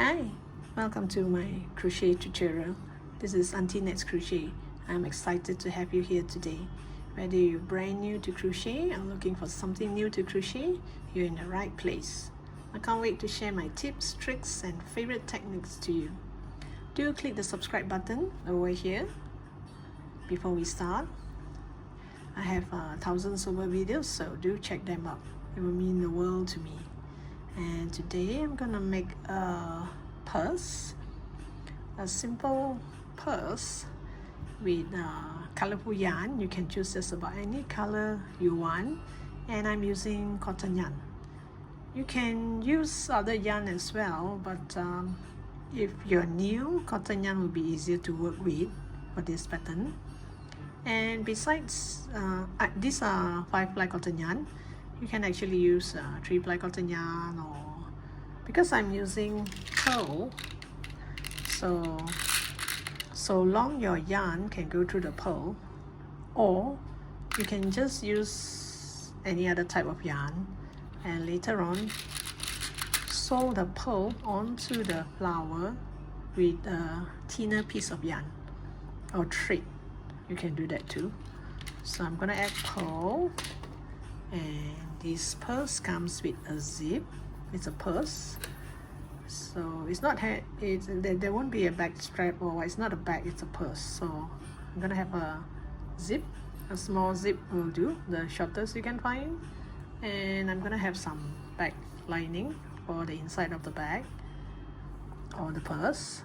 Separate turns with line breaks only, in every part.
Hi, welcome to my crochet tutorial. This is Auntie Nat's Crochet. I'm excited to have you here today. Whether you're brand new to crochet and looking for something new to crochet, you're in the right place. I can't wait to share my tips, tricks, and favorite techniques to you. Do click the subscribe button over here. Before we start, I have thousands over videos, so do check them out. It will mean the world to me. And today I'm gonna make a purse, a simple purse with colorful yarn. You can choose just about any color you want, and I'm using cotton yarn. You can use other yarn as well, but if you're new, cotton yarn will be easier to work with for this pattern. And besides, these are 5-ply cotton yarn. You can actually use 3-ply cotton yarn, or because I'm using pearl, so long your yarn can go through the pearl, or you can just use any other type of yarn and later on sew the pearl onto the flower with a thinner piece of yarn or thread. You can do that too. So I'm gonna add pearl, and this purse comes with a zip. It's a purse, so it's not there won't be a back strap, or it's not a bag, it's a purse. So I'm gonna have a zip, a small zip will do, the shortest you can find, and I'm gonna have some back lining for the inside of the bag or the purse,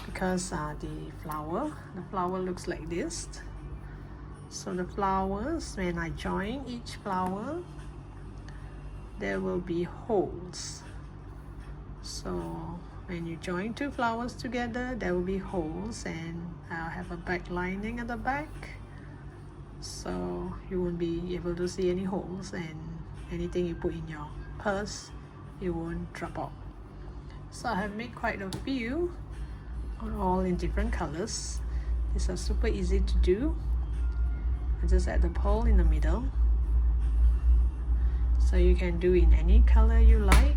because the flower looks like this. So the flowers, when I join each flower, there will be holes. So when you join two flowers together, there will be holes, and I'll have a back lining at the back, so you won't be able to see any holes, and anything you put in your purse, it won't drop out. So I have made quite a few, all in different colors. These are super easy to do. I just add the pearl in the middle, so you can do in any color you like.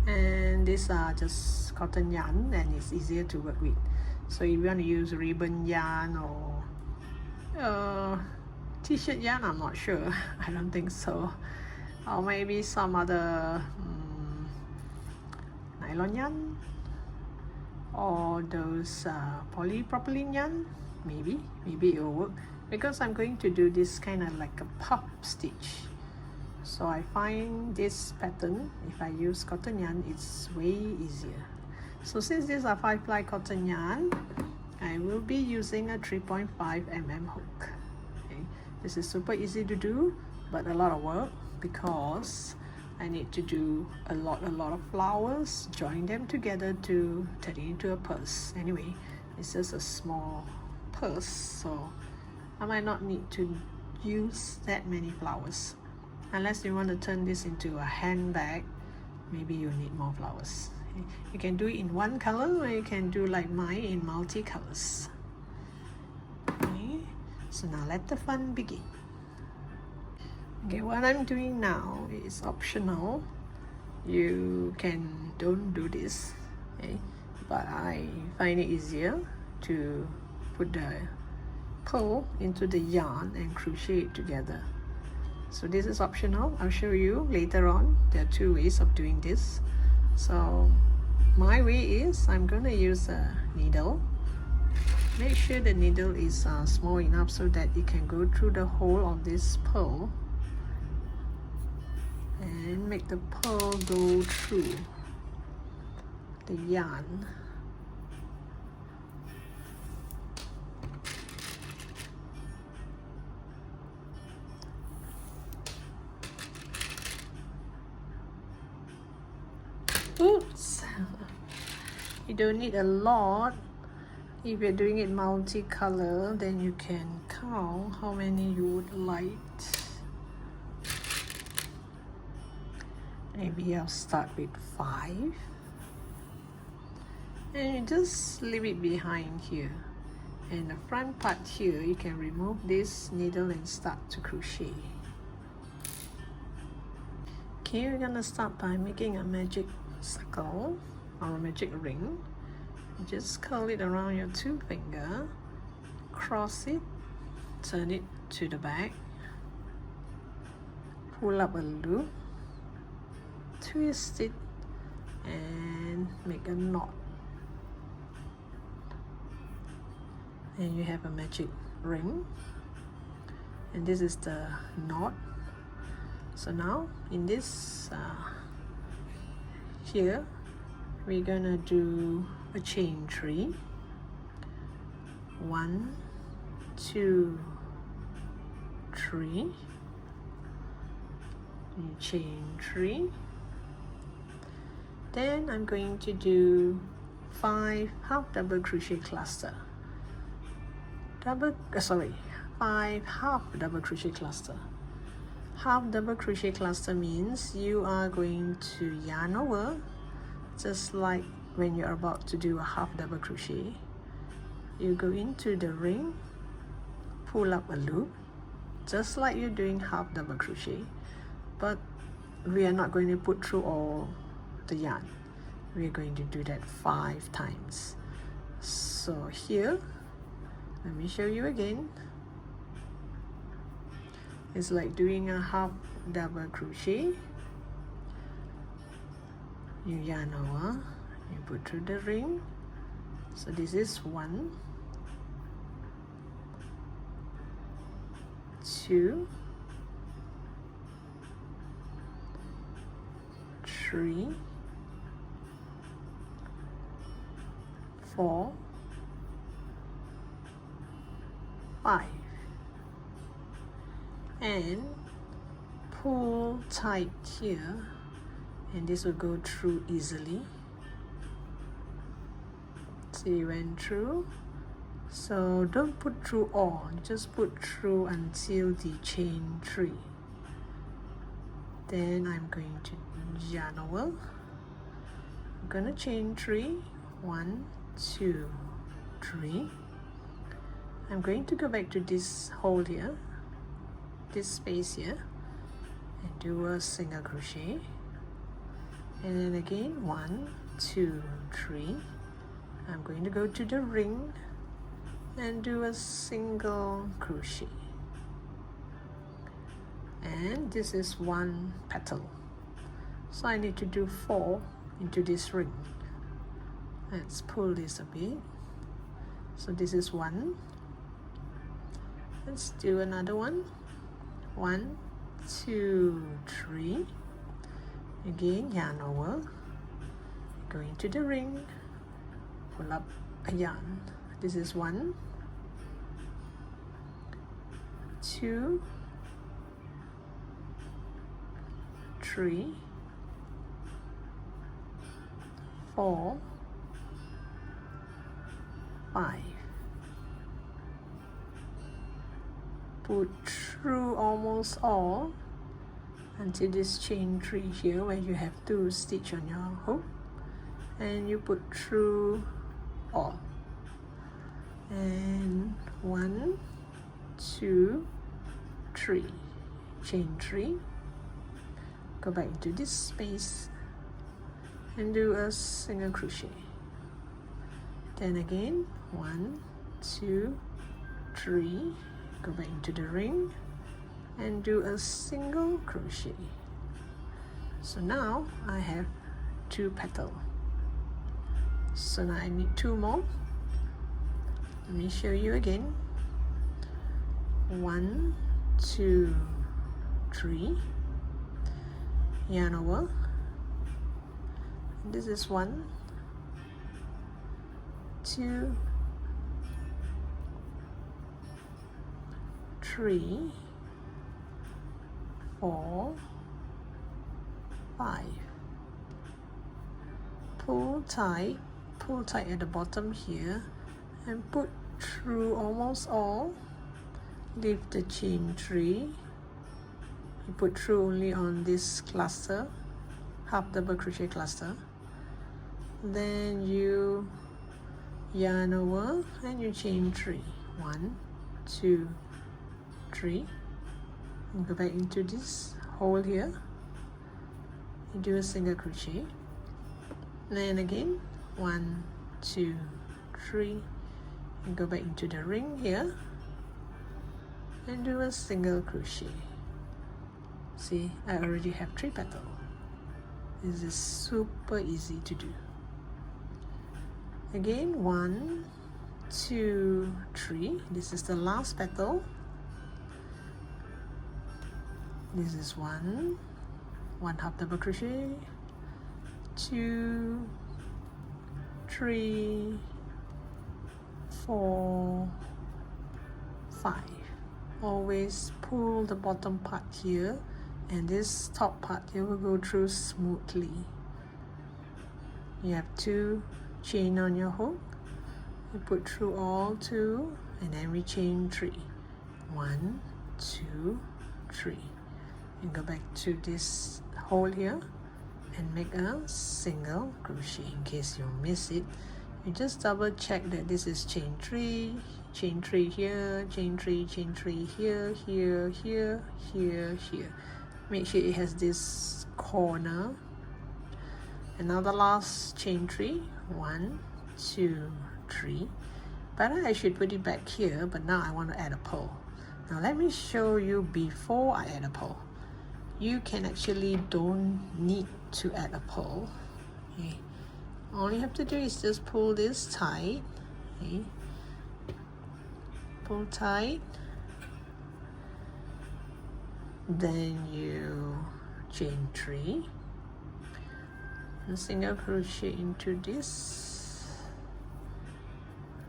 And these are just cotton yarn, and it's easier to work with. So if you want to use ribbon yarn or t-shirt yarn, I'm not sure. I don't think so. Or maybe some other nylon yarn, or those polypropylene yarn. Maybe it will work, because I'm going to do this kind of like a puff stitch. So I find this pattern, if I use cotton yarn, it's way easier. So since these are 5-ply cotton yarn, I will be using a 3.5 mm hook. Okay. This is super easy to do, but a lot of work, because I need to do a lot of flowers, join them together to turn it into a purse. Anyway, it's just a small purse, so I might not need to use that many flowers. Unless you want to turn this into a handbag, maybe you need more flowers. You can do it in one color, or you can do like mine in multi-colors. Okay, so now let the fun begin. Okay, what I'm doing now is optional. You don't do this, okay? But I find it easier to put the pearl into the yarn and crochet it together. So this is optional. I'll show you later on. There are two ways of doing this. So my way is, I'm gonna use a needle. Make sure the needle is small enough so that it can go through the hole of this pearl, and make the pearl go through the yarn. Oops! You don't need a lot. If you're doing it multicolor, then you can count how many you would like. Maybe I'll start with 5, and you just leave it behind here. And the front part here, you can remove this needle and start to crochet. Okay, we're gonna start by making a magic circle or a magic ring. Just curl it around your 2 finger, cross it, turn it to the back, pull up a loop, twist it, and make a knot. And you have a magic ring, and this is the knot. So now in this here we're gonna do a chain 3. 1, 2, 3. You chain 3. Then I'm going to do 5 half double crochet cluster. 5 half double crochet cluster. Half double crochet cluster means you are going to yarn over, just like when you're about to do a half double crochet. You go into the ring, pull up a loop, just like you're doing half double crochet, but we are not going to put through all the yarn. We're going to do that 5 times. So here, let me show you again. It's like doing a half double crochet. You yarn over, you put through the ring. So this is 1, 2, 3, 4, 5, and pull tight here, and this will go through easily. See, went through. So don't put through all, just put through until the chain 3. Then I'm going to yarn over. I'm gonna chain 3. 1, 2, 3. I'm going to go back to this hole here, this space here, and do a single crochet, and then again 1, 2, 3. I'm going to go to the ring and do a single crochet, and this is 1 petal, so I need to do 4 into this ring. Let's pull this a bit. So this is 1. Let's do another one. 1, 2, 3. Again, yarn over, go into the ring, pull up a yarn. This is 1, 2, 3, 4, 5. Put through almost all until this chain 3 here, where you have 2 stitch on your hook, and you put through all. And 1, 2, 3, chain 3, go back into this space and do a single crochet. Then again 1, 2, 3, go back into the ring and do a single crochet. So now I have 2 petals. So now I need 2 more. Let me show you again. 1, 2, 3, yarn over. This is 1, 2, 3, 4, 5. Pull tight at the bottom here and put through almost all. Leave the chain 3. You put through only on this cluster, half double crochet cluster. Then you yarn over and you chain 3. 1, 2, 3. And go back into this hole here. You do a single crochet. then again 1 2 3 and go back into the ring here and do a single crochet. See, I already have 3 petals. This is super easy to do. Again 1 2 3, this is the last petal. This is 1 half double crochet, 2 3 4 5. Always pull the bottom part here, and this top part here will go through smoothly. You have 2 chain on your hook, you put through all 2, and then we chain 3. 1 2 3, and go back to this hole here and make a single crochet. In case you miss it, you just double check that this is chain 3 here, chain 3 here, here. Make sure it has this corner. And now the last chain 3, 1 2 3. Better I should put it back here, but now I want to add a pearl. Now let me show you before I add a pearl. You can actually don't need to add a pearl. Okay. All you have to do is just pull this tight. Okay. Pull tight. Then you chain 3 and single crochet into this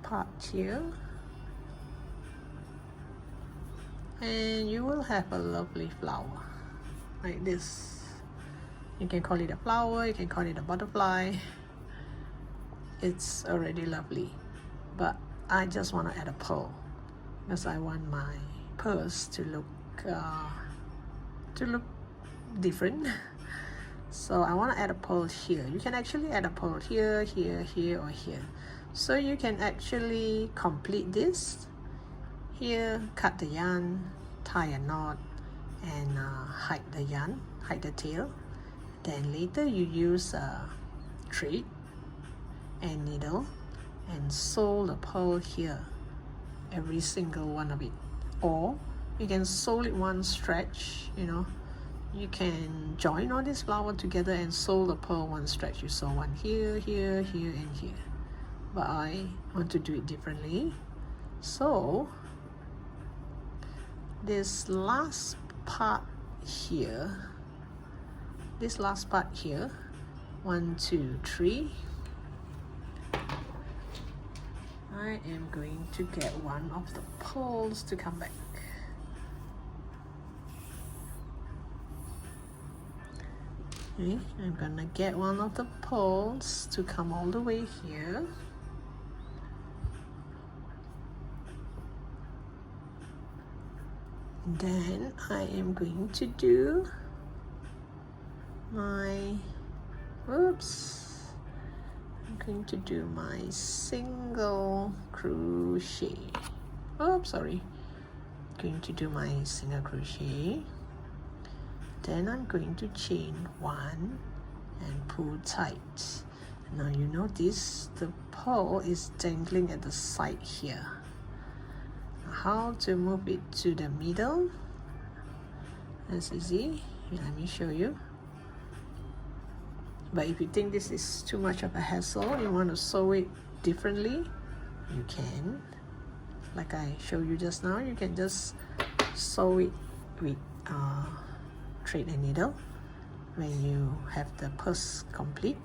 part here, and you will have a lovely flower like this. You can call it a flower, you can call it a butterfly. It's already lovely, but I just want to add a pearl because I want my pearls to look different. So I want to add a pearl here. You can actually add a pearl here, here, here, or here. So you can actually complete this here, cut the yarn, tie a knot, and hide the yarn, hide the tail. Then later you use thread and needle and sew the pearl here, every single one of it. Or you can sew it one stretch, you know. You can join all this flower together and sew the pearl one stretch. You sew one here, here, here, and here. But I want to do it differently. So this last part here, 1 2 3, I am going to get one of the pearls to come back. Okay, I'm gonna get one of the pearls to come all the way here. Then I am going to do my, I'm going to do my single crochet. Going to do my single crochet. Then I'm going to chain 1 and pull tight. Now you notice the pearl is dangling at the side here. How to move it to the middle? That's easy. Let me show you. But if you think this is too much of a hassle, you want to sew it differently, you can. Like I showed you just now, you can just sew it with thread and needle. When you have the purse complete,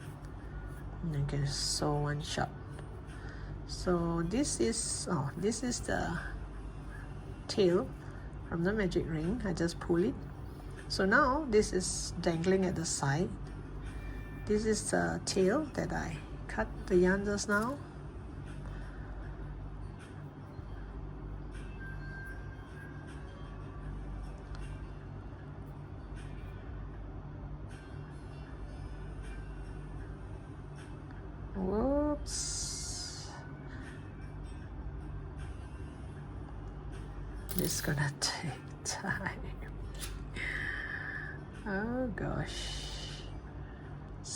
you can sew one shot. So this is the tail from the magic ring. I just pull it. So now this is dangling at the side. This is the tail that I cut the yarn just now. Whoops. This is gonna take time. Oh gosh.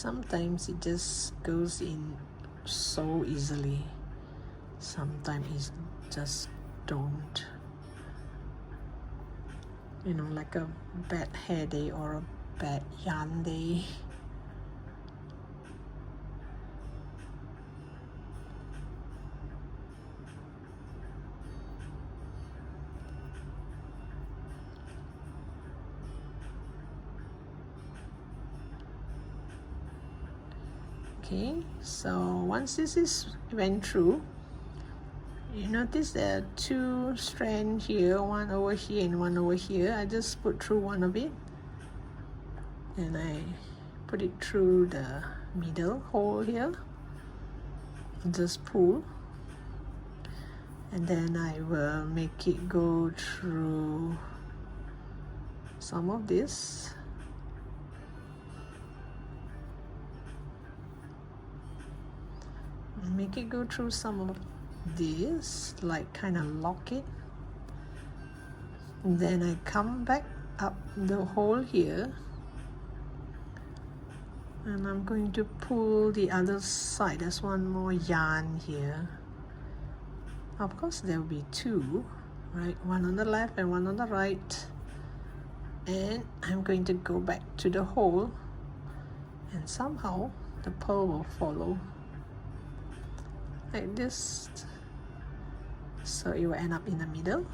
sometimes it just goes in so easily, sometimes it just don't, you know, like a bad hair day or a bad yarn day. Okay, so once this is went through, you notice there are two strands here, one over here and one over here. I just put through one of it and I put it through the middle hole here and just pull, and then I will make it go through some of this. Make it go through some of this, like kind of lock it. And then I come back up the hole here and I'm going to pull the other side. There's one more yarn here. Of course there will be two, right? One on the left and one on the right. And I'm going to go back to the hole and somehow the pearl will follow like this, so it will end up in the middle.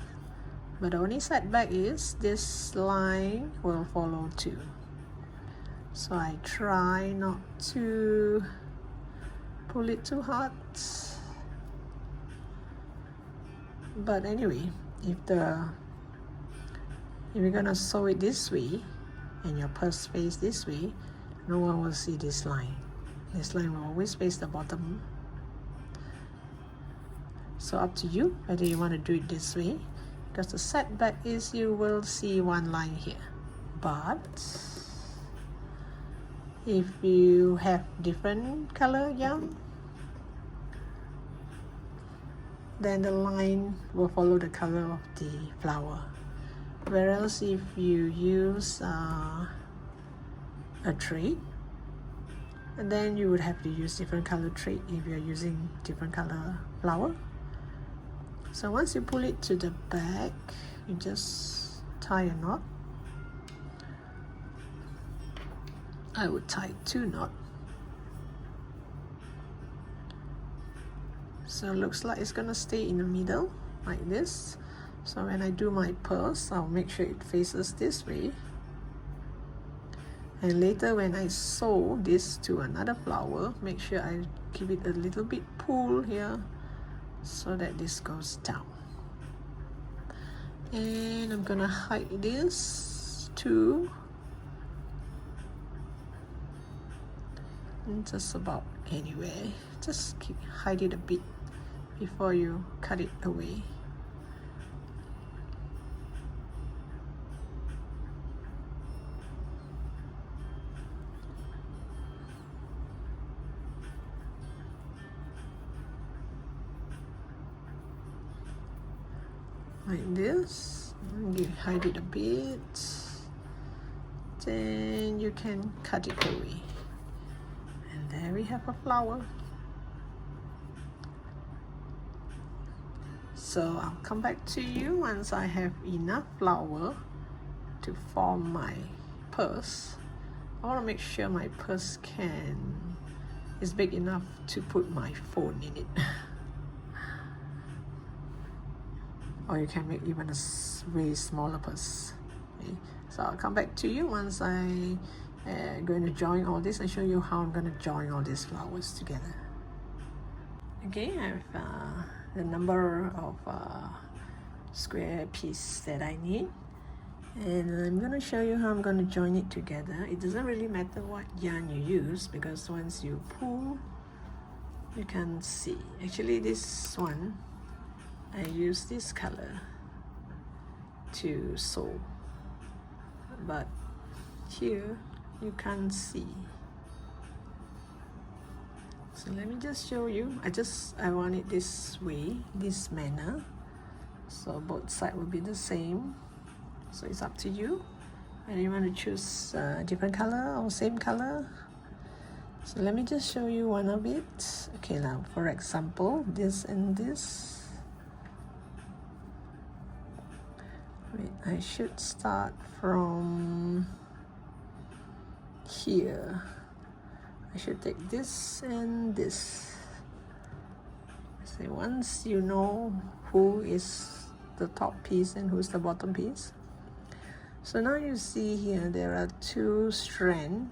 But the only setback is this line will follow too, so I try not to pull it too hard. But anyway, if you're gonna sew it this way and your purse face this way, no one will see this line. This line will always face the bottom. So up to you whether you want to do it this way, because the setback is you will see one line here. But if you have different color yarn, then the line will follow the color of the flower. Whereas if you use a thread, and then you would have to use different color thread if you're using different color flower. So once you pull it to the back, you just tie a knot. I would tie 2 knots. So it looks like it's gonna stay in the middle like this. So when I do my purse, I'll make sure it faces this way. And later when I sew this to another flower, make sure I give it a little bit pull here so that this goes down. And I'm gonna hide this too. And just about anywhere. Just hide it a bit before you cut it away. Like this, you hide it a bit, then you can cut it away, and there we have a flower. So I'll come back to you once I have enough flower to form my purse. I want to make sure my purse is big enough to put my phone in it. Or you can make even a way smaller purse. Okay. So I'll come back to you once I'm going to join all this and show you how I'm going to join all these flowers together. Okay, I have the number of square piece that I need, and I'm going to show you how I'm going to join it together. It doesn't really matter what yarn you use, because once you pull you can see. Actually this one I use this color to sew, but here you can't see. So let me just show you. I want it this way, this manner, so both sides will be the same. So it's up to you whether you want to choose a different color or same color. So let me just show you one of it. Okay, now for example, this and this. Wait, I should start from here. I should take this and this. So once you know who is the top piece and who's the bottom piece. So now you see here there are two strands.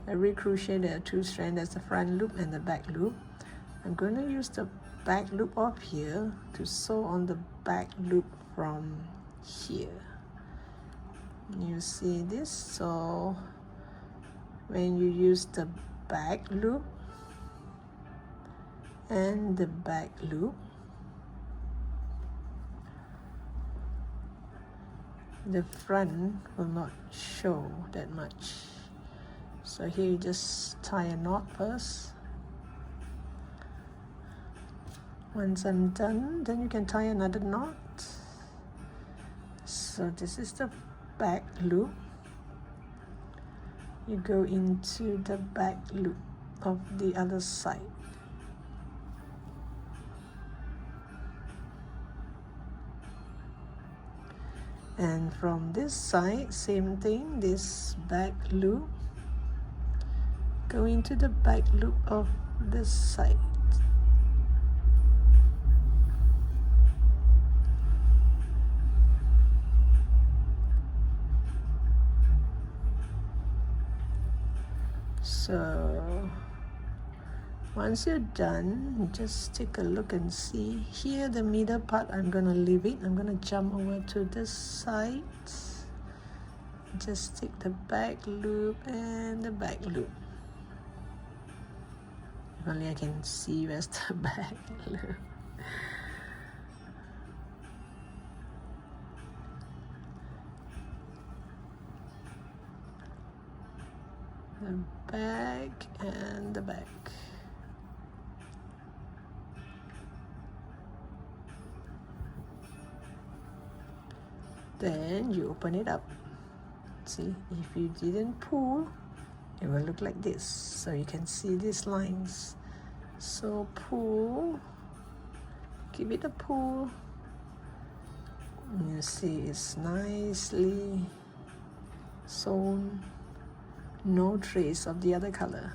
Every crochet there are two strands. There's the front loop and the back loop. I'm going to use the back loop of here to sew on the back loop from here. You see this? So when you use the back loop and the back loop, the front will not show that much. So here you just tie a knot first. Once I'm done, then you can tie another knot. So this is the back loop. You go into the back loop of the other side. And from this side, same thing, this back loop, go into the back loop of this side. So once you're done, just take a look and see. Here the middle part, I'm gonna leave it. I'm gonna jump over to this side. Just take the back loop and the back loop. If only I can see where's the back loop. The back and the back. Then you open it up. See, if you didn't pull, it will look like this. So you can see these lines. So pull, give it a pull. You see it's nicely sewn. No trace of the other color.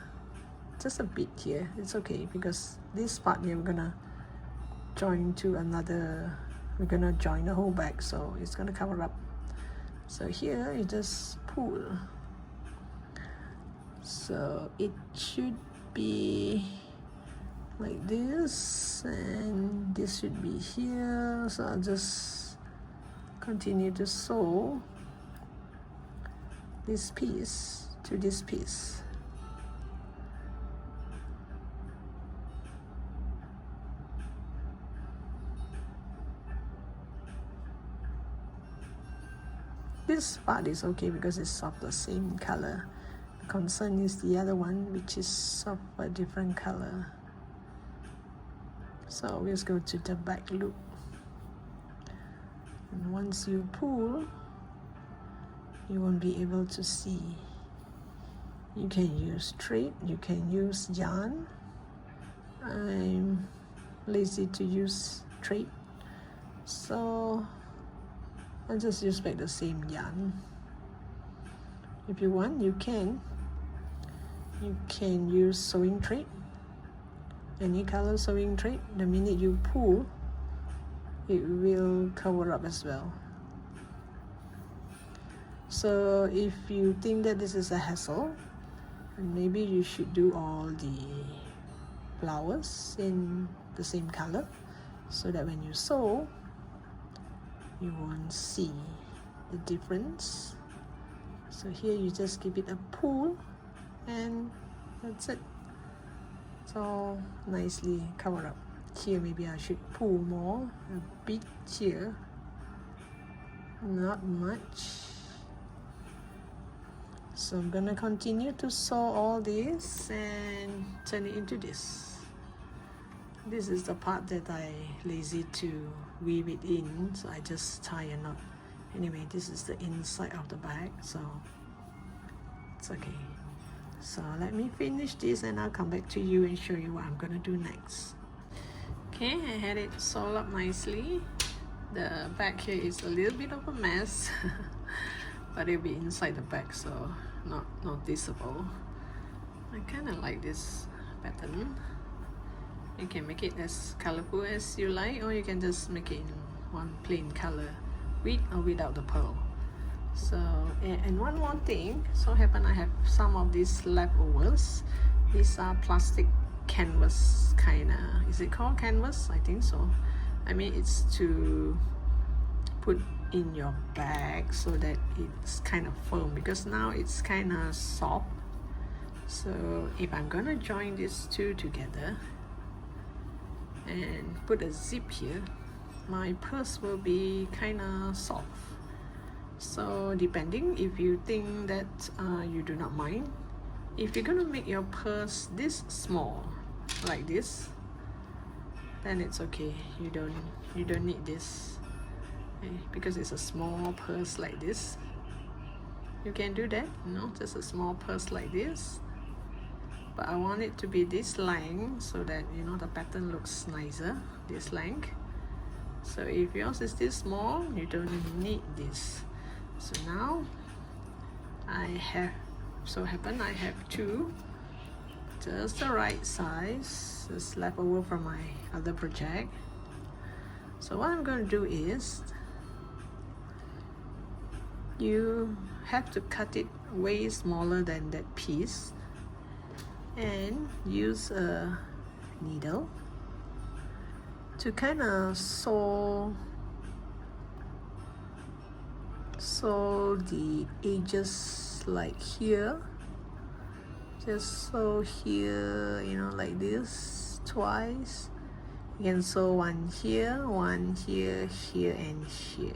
Just a bit here. It's okay because this part here we're gonna join to another. We're gonna join the whole back, so it's gonna cover up. So here you just pull. So it should be like this, and this should be here. So I'll just continue to sew this piece to this piece. This part is okay because it's of the same color. The concern is the other one, which is of a different color. So we'll just go to the back loop. And once you pull, you won't be able to see. You can use thread, you can use yarn. I'm lazy to use thread, so I'll just use back the same yarn. If you want, you can use sewing thread, any color sewing thread. The minute you pull, it will cover up as well. So if you think that this is a hassle, maybe you should do all the flowers in the same color, so that when you sew, you won't see the difference. So here you just give it a pull, and that's it. It's all nicely covered up. Here maybe I should pull more, a bit here, not much. So I'm gonna continue to sew all this and turn it into this. This is the part that I lazy to weave it in, so I just tie a knot. Anyway, this is the inside of the bag, so it's okay. So let me finish this and I'll come back to you and show you what I'm gonna do next. Okay, I had it sewed up nicely. The back here is a little bit of a mess but it'll be inside the bag, so not noticeable. I kind of like this pattern. You can make it as colorful as you like, or you can just make it in one plain color, with or without the pearl. So, and one more thing, so happen I have some of these leftovers. These are plastic canvas kind of, is it called canvas? I think so. I mean, it's to put in your bag so that it's kind of firm, because now it's kind of soft. So if I'm gonna join these two together and put a zip here, my purse will be kind of soft. So depending, if you think that you do not mind, if you're gonna make your purse this small like this, then it's okay. You don't need this, okay? Because it's a small purse like this. You can do that, you know, just a small purse like this. But I want it to be this length so that, you know, the pattern looks nicer, this length. So if yours is this small, you don't need this. So now I have two, just the right size, just left over from my other project. So what I'm going to do is, you have to cut it way smaller than that piece and use a needle to kind of sew the edges, like here. Just sew here, you know, like this twice. You can sew one here, here and here,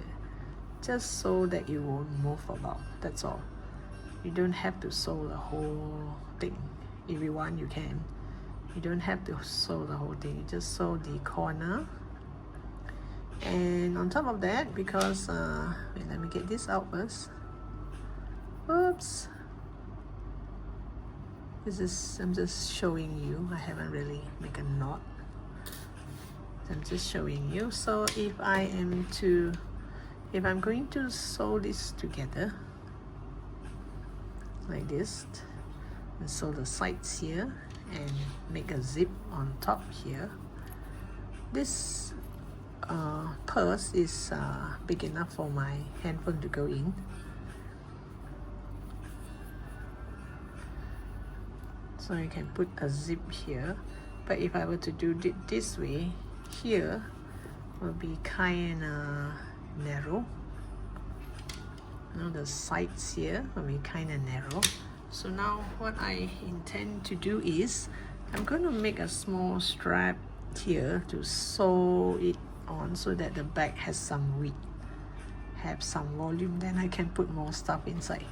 just so that it won't move about. That's all. You don't have to sew the whole thing. If you want, you can. You don't have to sew the whole thing. You just sew the corner. And on top of that, because wait, let me get this out first. Oops. I'm just showing you. I haven't really make a knot. I'm just showing you. So if I'm going to sew this together like this, and sew the sides here and make a zip on top here, this purse is big enough for my handphone to go in. So you can put a zip here, but if I were to do it this way, here will be kind of narrow. You know, the sides here will be kind of narrow. So now what I intend to do is, I'm going to make a small strap here to sew it on so that the bag has some width, have some volume, then I can put more stuff inside.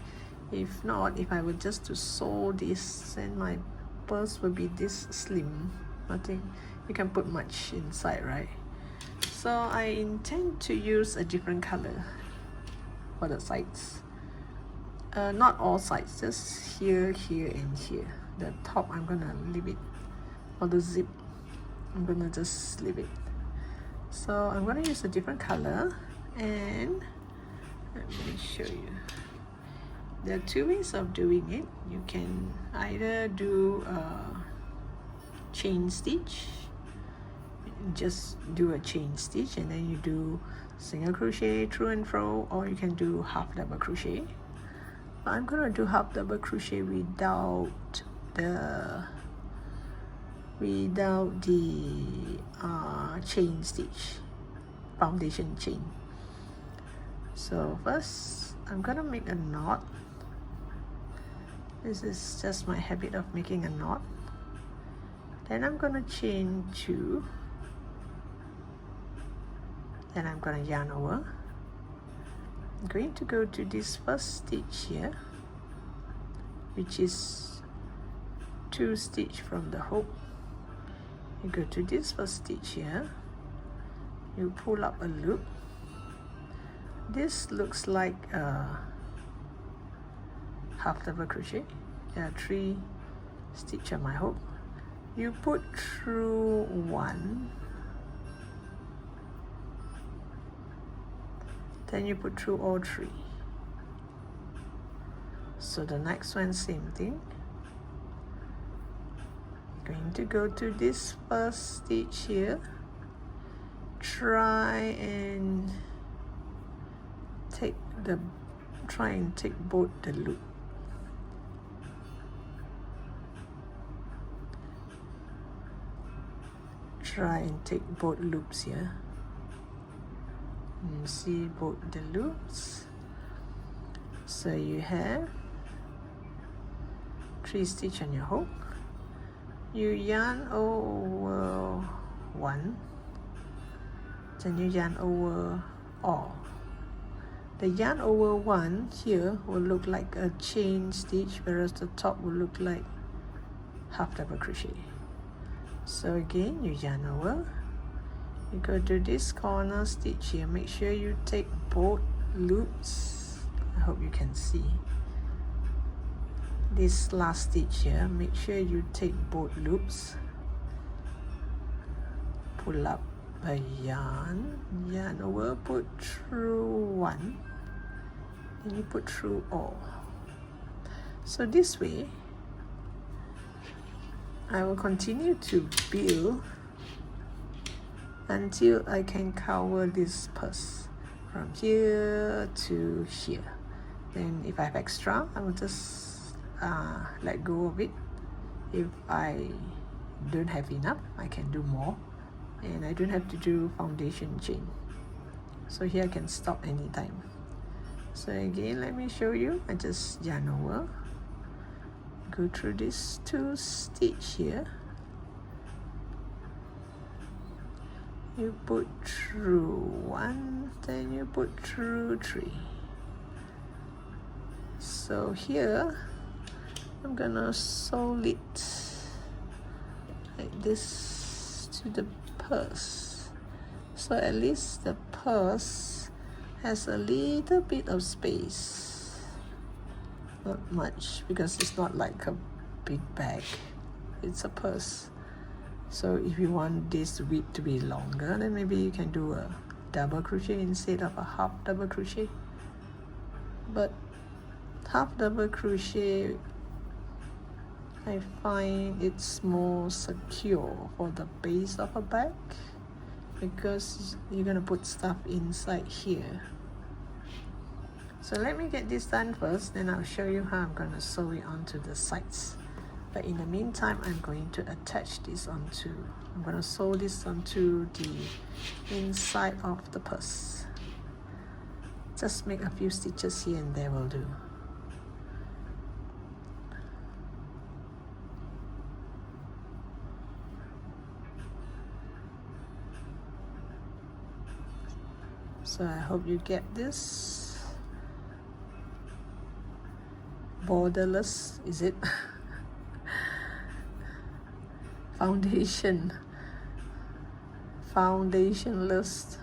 If not, if I were just to sew this, then my purse will be this slim. Nothing, you can put much inside, right? So I intend to use a different color for the sides. Not all sides, just here, here and here. The top I'm gonna leave it, or the zip I'm gonna just leave it. So I'm gonna use a different color, and let me show you. There are two ways of doing it. You can either do a chain stitch, just do a chain stitch and then you do single crochet through and fro, or you can do half double crochet. But I'm gonna do half double crochet without the chain stitch, foundation chain. So first I'm gonna make a knot. This is just my habit of making a knot. Then I'm gonna chain 2. Then I'm gonna yarn over. I'm going to go to this first stitch here, which is 2 stitch from the hook. You go to this first stitch here, you pull up a loop. This looks like a half double crochet. there are 3 stitches on my hook. You put through 1, then you put through all 3. So the next one, same thing. Going to go to this first stitch here. Try and take both the loop. Try and take both loops here. And see both the loops. So you have 3 stitches on your hook. You yarn over 1, then you yarn over all. The yarn over 1 here will look like a chain stitch, whereas the top will look like half double crochet. So again, you yarn over, you go to this corner stitch here, make sure you take both loops. I hope you can see this last stitch here. Make sure you take both loops, pull up a yarn over, put through 1, and you put through all. So this way I will continue to build until I can cover this purse from here to here. Then if I have extra, I will just let go of it. If I don't have enough, I can do more, and I don't have to do foundation chain. So here I can stop anytime. So again, let me show you. I just yarn over, go through these 2 stitch here, you put through 1, then you put through 3. So here I'm gonna sew it like this to the purse, so at least the purse has a little bit of space. Not much, because it's not like a big bag, it's a purse. So if you want this width to be longer, then maybe you can do a double crochet instead of a half double crochet. But half double crochet, I find it's more secure for the base of a bag, because you're gonna put stuff inside here. So let me get this done first, then I'll show you how I'm gonna sew it onto the sides. But in the meantime, I'm going to attach this onto, I'm gonna sew this onto the inside of the purse. Just make a few stitches here and there will do. So I hope you get this. Borderless, is it? Foundationless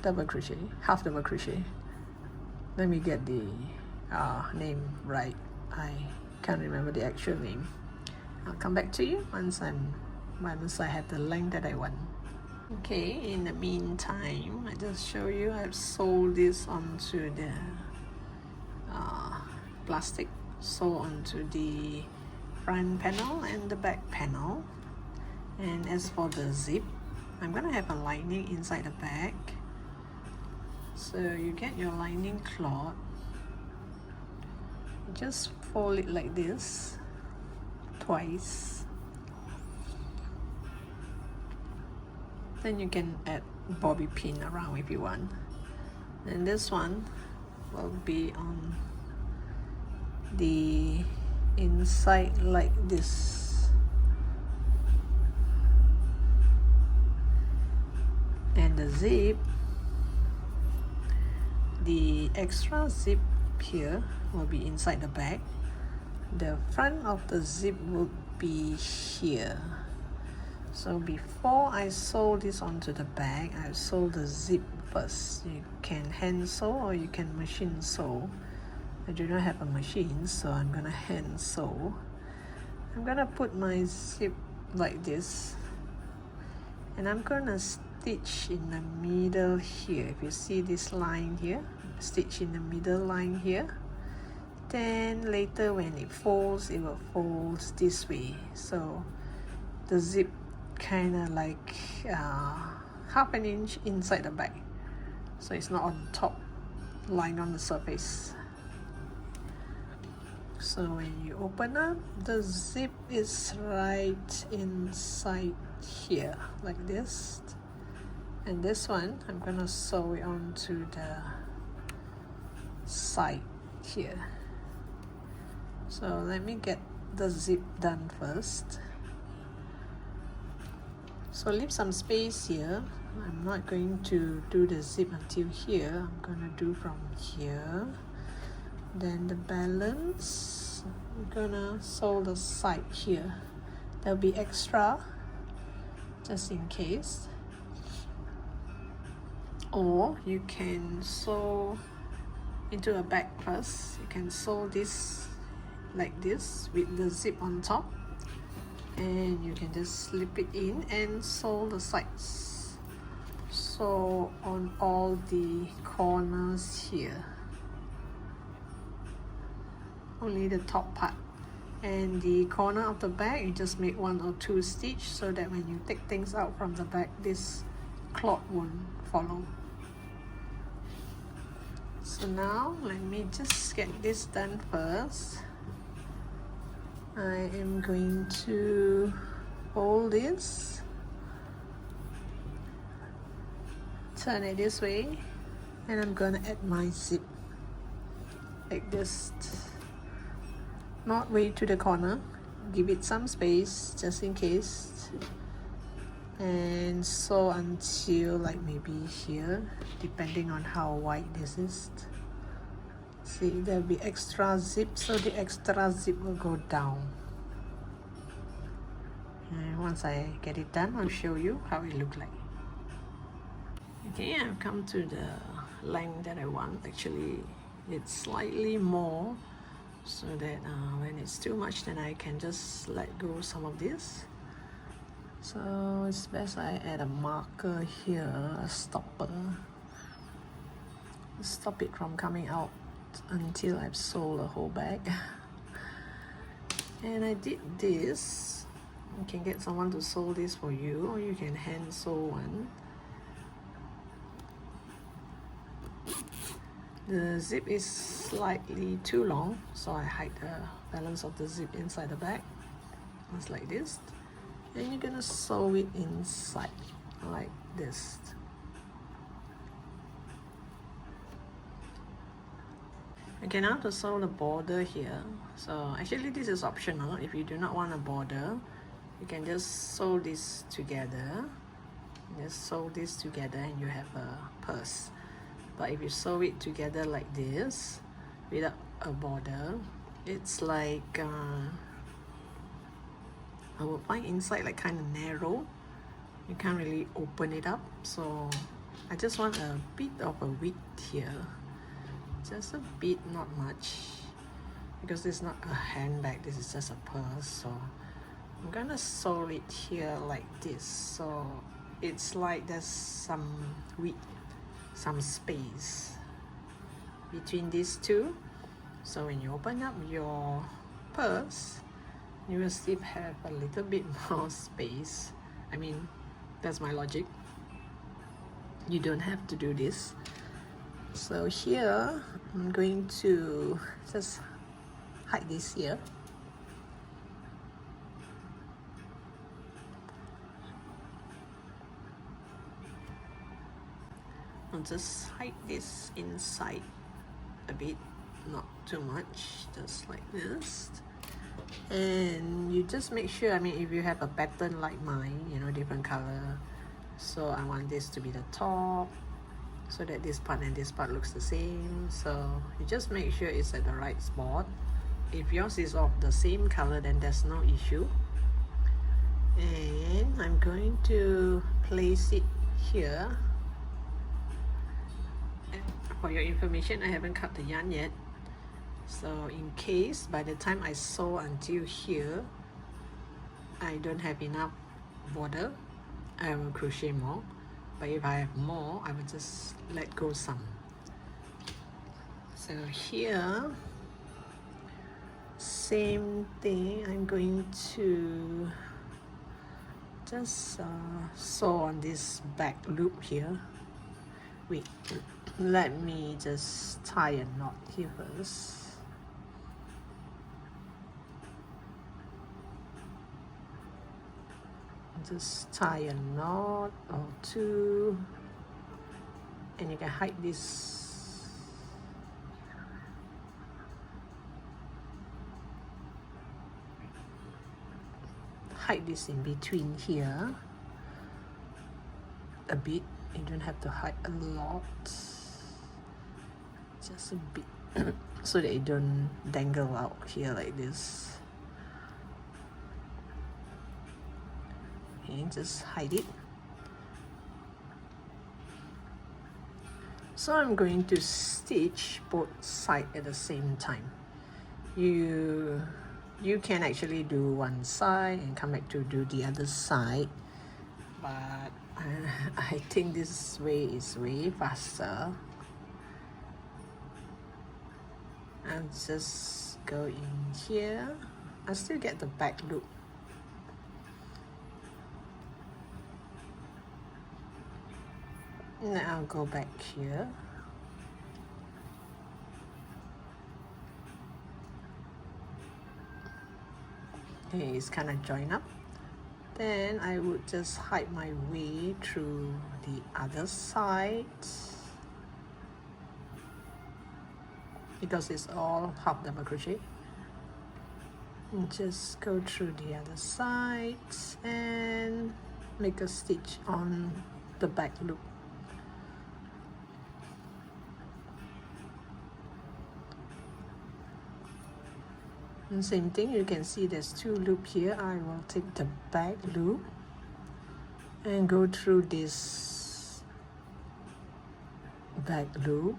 double crochet, half double crochet. Let me get the name right. I can't remember the actual name. I'll come back to you once I have the length that I want. Okay, in the meantime, I just show you I've sewed this onto the plastic, sew onto the front panel and the back panel. And as for the zip, I'm gonna have a lining inside the bag. So you get your lining cloth, just fold it like this twice. Then you can add bobby pin around if you want. And this one will be on the inside like this. And the zip, the extra zip here will be inside the bag. The front of the zip will be here. So before I sew this onto the bag, I sew the zip first. You can hand sew or you can machine sew. I do not have a machine, so I'm gonna hand sew. I'm gonna put my zip like this, and I'm gonna stitch in the middle here. If you see this line here, stitch in the middle line here. Then later when it folds, it will fold this way, so the zip kind of like half an inch inside the back, so it's not on top, lying on the surface. So when you open up, the zip is right inside here like this, and this one I'm gonna sew it onto the side here. So let me get the zip done first. So leave some space here. I'm not going to do the zip until here. I'm gonna do from here. Then the balance, I'm gonna sew the side here. There'll be extra, just in case. Or you can sew into a bag first. You can sew this like this with the zip on top, and you can just slip it in and sew the sides. So on all the corners here, only the top part, and the corner of the bag you just make 1 or 2 stitch, so that when you take things out from the bag, this cloth won't follow. So now let me just get this done first. I am going to fold this, turn it this way, and I'm gonna add my zip like this, not way to the corner, give it some space just in case, and sew until like maybe here, depending on how wide this is. See, there'll be extra zip, so the extra zip will go down. And once I get it done, I'll show you how it looks like. Okay, I've come to the length that I want. Actually, it's slightly more, so that when it's too much, then I can just let go some of this. So it's best I add a marker here, a stopper, stop it from coming out until I've sold the whole bag. And I did this. You can get someone to sew this for you, or you can hand sew one. The zip is slightly too long, so I hide the balance of the zip inside the bag, just like this. And you're gonna sew it inside like this. Okay, now to sew the border here. So actually this is optional. If you do not want a border, you can just sew this together. Just sew this together and you have a purse. But if you sew it together like this, without a border, it's like I will find inside like kind of narrow. You can't really open it up. So I just want a bit of a width here. Just a bit, not much, because this is not a handbag, this is just a purse. So I'm gonna sew it here like this, so it's like there's some width, some space between these two. So when you open up your purse, you will still have a little bit more space. I mean, that's my logic. You don't have to do this. So here, I'm going to just hide this here. I'll just hide this inside a bit, not too much, just like this. And you just make sure, I mean, if you have a pattern like mine, you know, different color. So I want this to be the top, so that this part and this part looks the same. So you just make sure it's at the right spot. If yours is of the same color, then there's no issue. And I'm going to place it here. And for your information, I haven't cut the yarn yet. So in case by the time I sew until here, I don't have enough border, I will crochet more, but if I have more, I will just let go some. So here, same thing, I'm going to just sew on this back loop here. Wait, let me just tie a knot here first. Just tie a knot or two, and you can hide this. Hide this in between here a bit. You don't have to hide a lot, just a bit, so that it don't dangle out here like this. Okay, just hide it. So I'm going to stitch both sides at the same time. You can actually do one side and come back to do the other side, but I think this way is way faster. I'll just go in here. I still get the back loop. Now I'll go back here. Okay, it's kind of joined up. Then I would just hide my way through the other side, because it's all half double crochet. And just go through the other side and make a stitch on the back loop. And same thing, you can see there's two loops here. I will take the back loop and go through this back loop.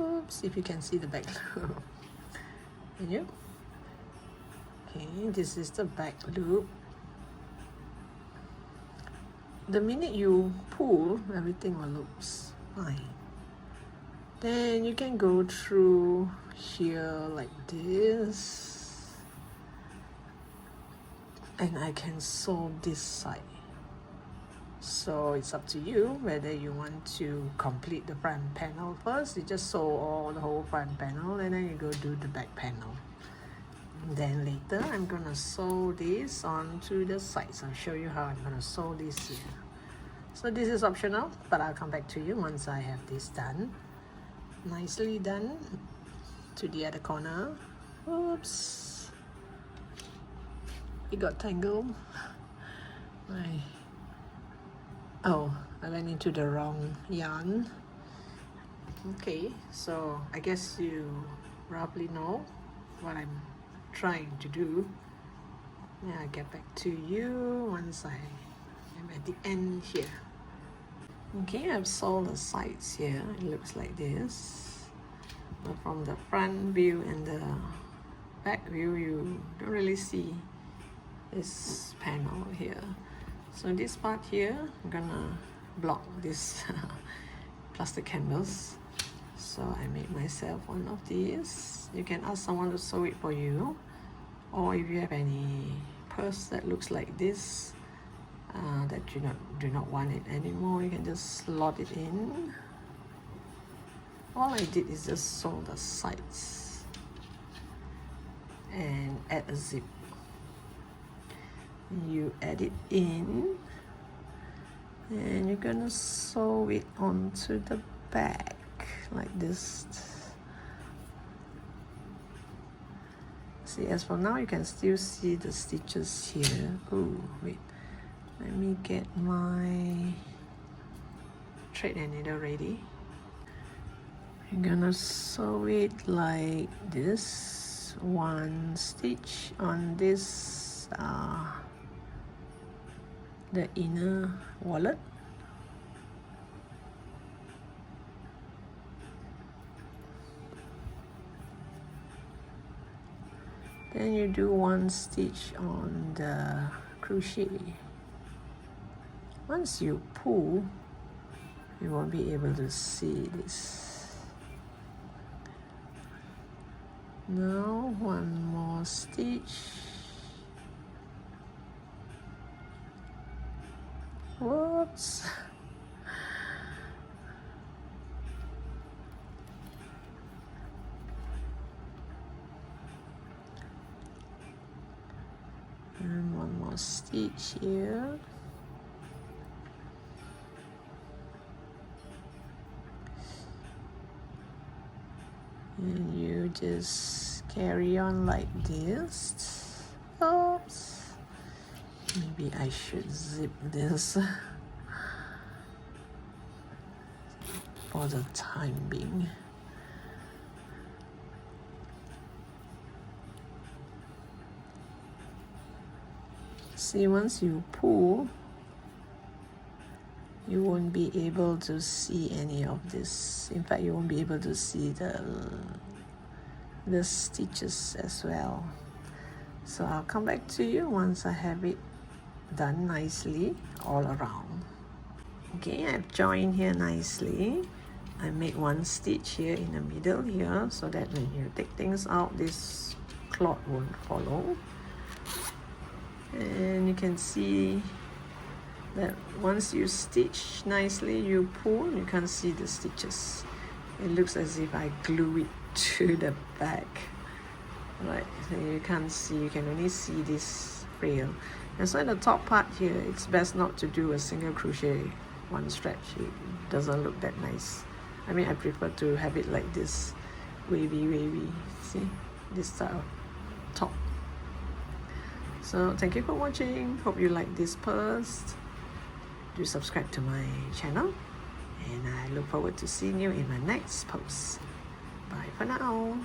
Oops, if you can see the back loop. Can you? Okay, this is the back loop. The minute you pull, everything will look fine. Then you can go through here like this, and I can sew this side. So it's up to you whether you want to complete the front panel first. You just sew all the whole front panel and then you go do the back panel. And then later I'm gonna sew this onto the sides. I'll show you how I'm gonna sew this here. So this is optional, but I'll come back to you once I have this done. Nicely done to the other corner. Oops, it got tangled. Oh, I went into the wrong yarn. Okay, so I guess you roughly know what I'm trying to do. I'll get back to you once I am at the end here. Okay, I've sewn the sides here. It looks like this. But from the front view and the back view, you don't really see this panel here. So this part here, I'm gonna block this plastic canvas. So I made myself one of these. You can ask someone to sew it for you, or if you have any purse that looks like this, that you do not want it anymore, you can just slot it in. All I did is just sew the sides and add a zip. You add it in and you're gonna sew it onto the back like this. See, as for now you can still see the stitches here. Oh wait, let me get my thread and needle ready. I'm gonna sew it like this, one stitch on this the inner wallet, Then you do one stitch on the crochet. Once you pull, you won't be able to see this. Now one more stitch. Whoops. And one more stitch here. And you just carry on like this. Oops. Maybe I should zip this for the time being. See, once you pull, you won't be able to see any of this. In fact, you won't be able to see the stitches as well. So I'll come back to you once I have it done nicely all around. Okay, I've joined here nicely. I make one stitch here in the middle here so that when you take things out, this cloth won't follow. And you can see that once you stitch nicely, you pull, you can't see the stitches. It looks as if I glue it to the back. Right, so you can't see, you can only see this rail. And so in the top part here, it's best not to do a single crochet one stretch. It doesn't look that nice. I mean, I prefer to have it like this, wavy, see, this style top. So thank you for watching. Hope you like this post. Do subscribe to my channel, and I look forward to seeing you in my next post. Bye for now.